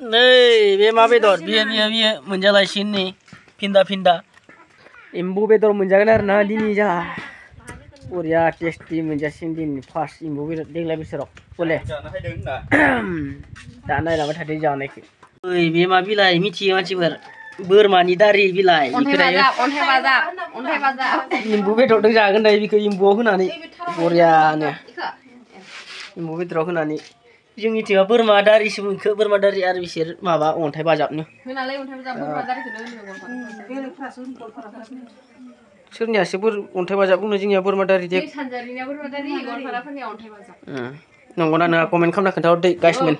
Nei, bे मा बेदर बियो मोनजालायसिन नै फिन्दा एम्बु बेदर मोनजागोन आरो ना दिनै जोंहा बरिया टेस्टि मोनजासिन दिनै फार्स्ट एम्बु बेदर देग्लाय बोसोराव बले दा नायलांबाय थादो जानायखौ ओइ बे मा बिलाइ मिथियो मानसिफोर बोरमानि दारि बिलाइ अन्थाइ बाजाब एम्बु बेदरजों जागोन दायो बेखौ एम्बुआव होनानै बरियानो एम्बु बेदराव होनानै जोंनिथिंआ बोरमा दारिसो मोनखो बोरमा दारि आरो बिसोर माबा अन्थाइ बाजाबनो होनालाय अन्थाइ बाजाब बोरमा दारिखौनो सोरनियासो अन्थाइ बाजाब बुंनो जोंनिया बोरमा दारि दे सानजारिनिया बोरमा दारि गवालपाराफोरनिया अन्थाइ बाजाब नंगौना नङा कमेन्ट खालामना खोन्थाहरदे गाइसमोन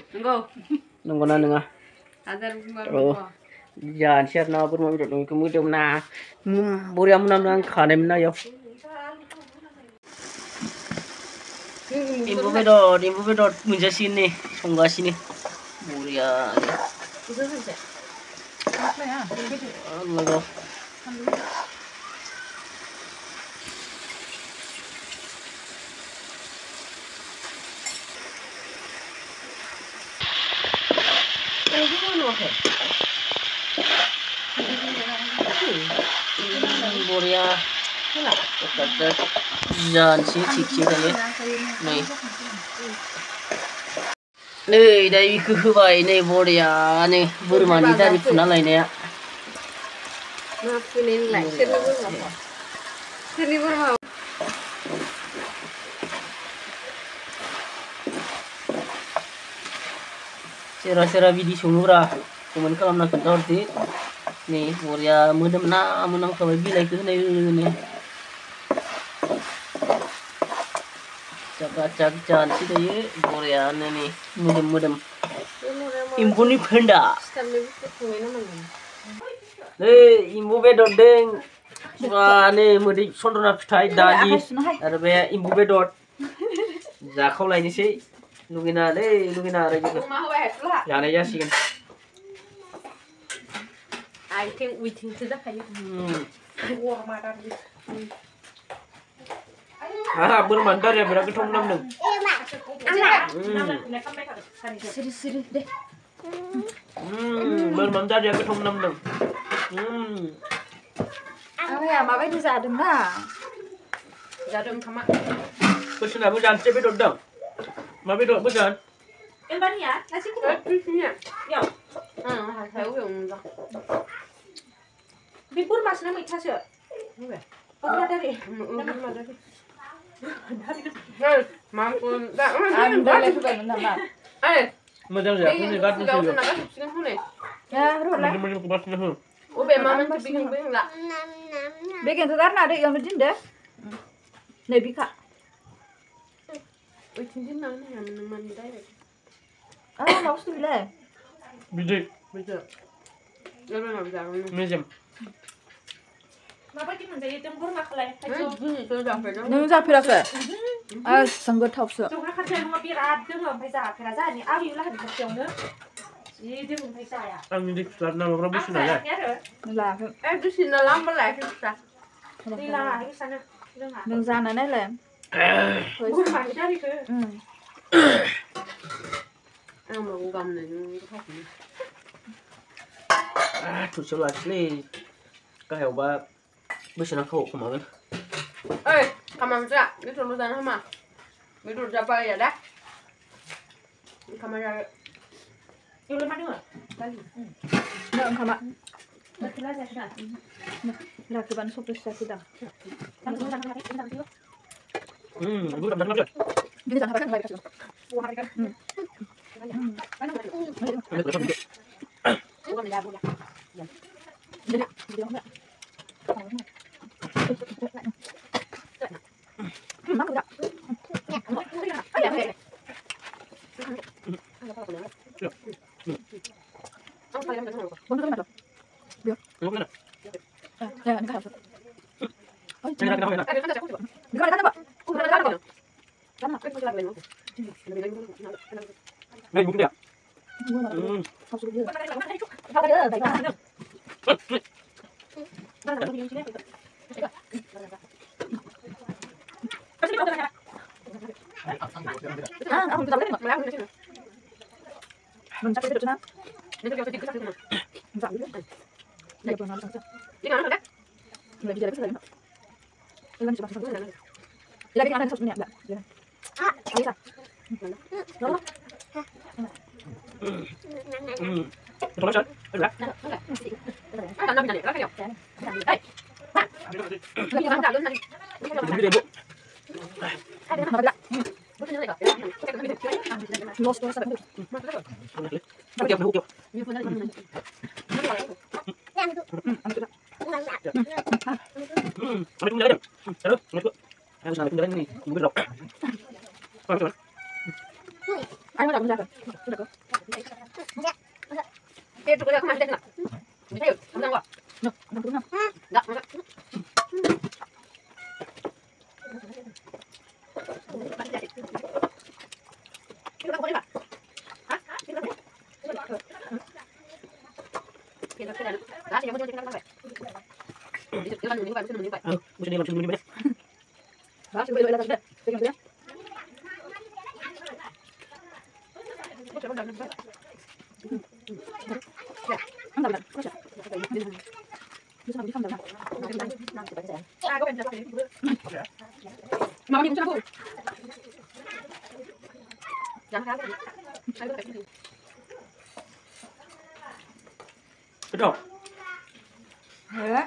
नंगौना नङा जानोसै आरो ना बोरमा बेदर बेखौ मोदोमना बरिया मोनामनो आं खानायमोन ना इयाव एम्बु बेदर मोनजासिगोन नै संगासिनो बरिया लोगो बरिया जानोसै थिगसे दायो नै दायो बेखौ होबाय नै बरियानो बोरमानि दारि फुना लायनाया सोरबा बिदि सङोब्रा कमेन्ट खालामना खोन्थाहरदो नै बरिया मोदोमखाबाय बिलाइखौ होनाय लोगो जाक जानोसै दायो बरियानो नै मोदोम एम्बुनि फेन्दा नै एम्बु बेदरदों नै मोदै सन्दना फिथाइ दालि आरो बे एम्बु बेदर जाखावलायनोसै लुगैना आरो जानाय जासिगोन आइथिं उइथिंसो जाखायो बोरमानि दारिया बिराद गोथाव मोनामदों बोरमानि दारिया गोथाव मोनामदों आंनिया माबायदि जादोंना जादों ओंखामा बोसोनाबो जानोसै बेदर दं मा बेदर बोसोन एबारनिया लासिखौ याव हाथायाव एवनो बे बोरमासोना मैथासो बोरमा दारि मोजां जायाखै बेगेंखौ गारना होदो एवनो दोनदो नै बिखा ओइथिं दोननानै हायामोन मानो डाइरेक्ट मा बुस्थु बिलाय बिदै मेजेम माबायदि मोनजायो जों बोरमाखौलाय नों जाफेराखै एसां गोथावसो जोंहा खाथियाव नङा बिराद दोङो ओमफ्राय जाफेरा जाहानि आबै लाहानि खाथियावनो जि दोङो ओमफ्राय जाया आंनि दै लाना माब्ला बोसोना लायाखै दुसिना लांबा लायाखै बुस्थुआ दै लाङाखै बुस्थुआनो नों जाना नायलाय बोरमानि दारिखौ आं मागौ गामनाय थुसेयाव लाखिलै गाहायावबा बोसोना खाव खोमागोन ओइ खामानि जा बेदरल' जानो हामा बेदर जाबा या दा खामानि जानो एवले मा दोङो दालि ओंखामा बोथोरा जायाखै दा राखोबानो सप्तासे जाखै दा Ini tuh sedikit sedikit. Enggak gitu. Dia pernah masak. Ini kan ada. Enggak bisa lagi. Ini coba coba. Lagi ada sosnya enggak? Ah, bisa. Loh. Terus kan? Udah. Kan nabi nanya, kan ya? Hei. Lagi kan enggak lu nanti. Ini dia, Bu. Ada apa enggak? Los los apa? Tapi dia buku. Ini punya mana? Apa itu jalan? Terus, ngikut. Harus sampai jalan ini. Ibu berok. Apa? Ayo enggak bisa. Sudah kok. Itu juga kemana nak? Ayo, ambil enggak? No, ambil enggak? Enggak, enggak. Mama đi cùng Jangan kalah. Betul. Ya.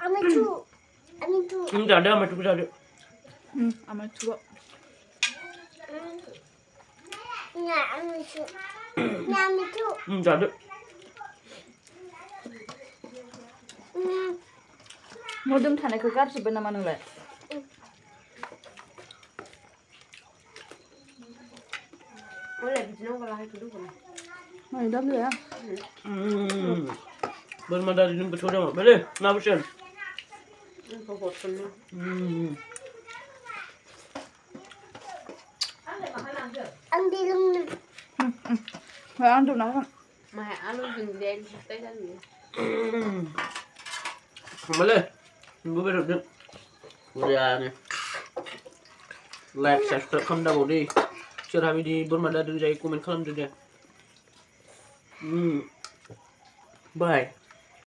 Amitu. Enggak ada, macam bisa ada. Amal juga. Nggak amitu. Nggak amitu. Enggak ada. मोदोम थानायखौ गारजोब्बाय नामा नोंलाय? Oleh bijinya kalau hari kedua kan. Nah, udah belum ya? Bermada di dalam kecil dah, boleh? Nak bersih. Ini kok bosan. Ambil Nggak antum nak. mah anu jengden teh kan. Boleh? Ibu berapa? Udah ni. Like, subscribe kan dah boleh. Share kami di bermada dan jangan komen kalam juga. Bye.